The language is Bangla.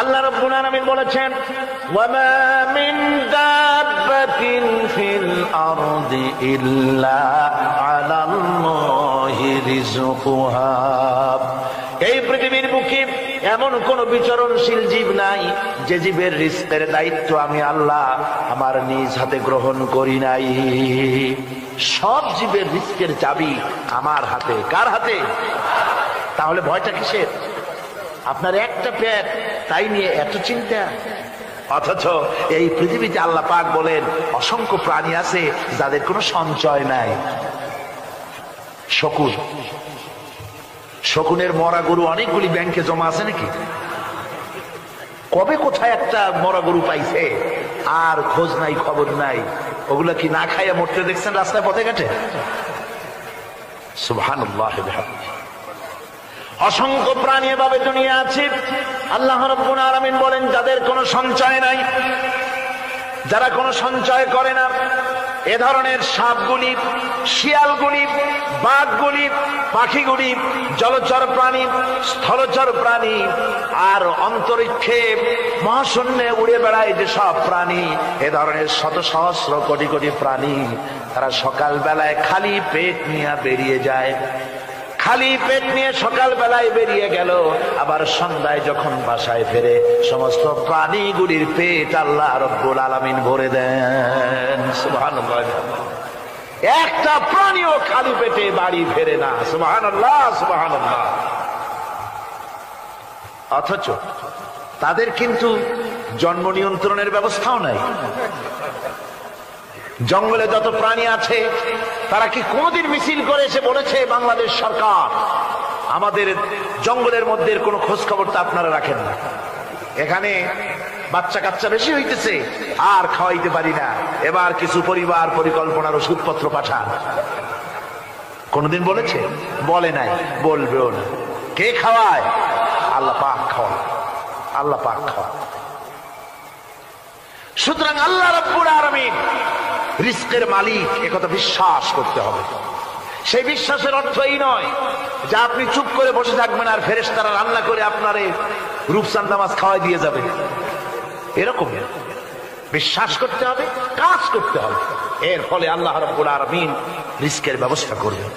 আল্লাহ রাব্বুল আলামিন বলেছেন, ওয়ামা মিন দাব্বাতিন ফিল আরদি ইল্লা আলাল্লাহি রিজকুহা। এই পৃথিবীর বুকে এমন কোন বিচরণশীল জীব নাই যে জীবের রিজকের দায়িত্ব আমি আল্লাহ আমার নিজ হাতে গ্রহণ করি নাই। সব জীবের রিজকের চাবি আমার হাতে। কার হাতে? তাহলে ভয়টা কিসের? আপনার একটা পেট, তাই নিয়ে এত চিন্তা। অথচ এই পৃথিবীতে আল্লাহ পাক বলেন অসংখ্য প্রাণী আছে যাদের কোনো সঞ্চয় নাই। শকুন, শকুনের মরা গরু অনেকগুলি ব্যাংকে জমা আছে নাকি? কবে কোথায় একটা মরা গরু পাইছে আর খোঁজ নাই, খবর নাই। ওগুলা কি না খাইয়া মরতে দেখছেন রাস্তায় পথে ঘাটে? সুবহানাল্লাহ। অসংখ্য প্রাণী এভাবে দুনিয়া আছে। আল্লাহ রাব্বুল আলামিন বলেন যাদের কোনো সঞ্চয় নাই, যারা কোনো সঞ্চয় করে না, এ ধরনের সাপগুলি, শিয়ালগুলি, বাঘগুলি, পাখিগুলি, জলচর প্রাণী, স্থলচর প্রাণী আর অন্তরিক্ষে মহাশূন্যে উড়ে বেড়ায় যে সব প্রাণী, এ ধরনের শত সহস্র কোটি কোটি প্রাণী, তারা সকাল বেলায় খালি পেট নিয়ে বেরিয়ে যায়। খালি পেট নিয়ে সকাল বেলায় বেরিয়ে গেল, আবার সন্ধ্যায় যখন বাসায় ফেরে সমস্ত প্রাণীগুলির পেট আল্লাহ রাব্বুল আলামিন ভরে দেন। সুবহানাল্লাহ। একটা প্রাণীও খালি পেটে বাড়ি ফেরে না। সুবহানাল্লাহ, সুবহানাল্লাহ। অথচ তাদের কিন্তু জন্ম নিয়ন্ত্রণের ব্যবস্থাও নাই। জঙ্গলে যত প্রাণী আছে তারা কি কোনদিন মিছিল করে এসে বলেছে বাংলাদেশ সরকার আমাদের জঙ্গলের মধ্যে কোনো খোঁজ খবর তো আপনারা রাখেন না, এখানে বাচ্চা কাচ্চা বেশি হইতেছে আর খাওয়াইতে পারি না, এবার কিছু পরিবার পরিকল্পনার ওষুধপত্র পাঠান? কোনদিন বলেছে? বলে নাই, বলবেও না। কে খাওয়ায়? আল্লাহ পাক খাওয়ায়। আল্লাহ পাক খাওয়ায়। সুতরাং আল্লাহ রাব্বুল আলামিন রিজকের মালিক, একথা বিশ্বাস করতে হবে। সেই বিশ্বাসের অর্থ এই নয় যে আপনি চুপ করে বসে থাকবেন আর ফেরেশতারা রান্না করে আপনারে রূপচাঁদা মাছ খাওয়াই দিয়ে যাবে, এরকম বিশ্বাস করতে হবে, কাজ করতে হবে। এর ফলে আল্লাহ রাব্বুল আলামিন রিজকের ব্যবস্থা করবেন।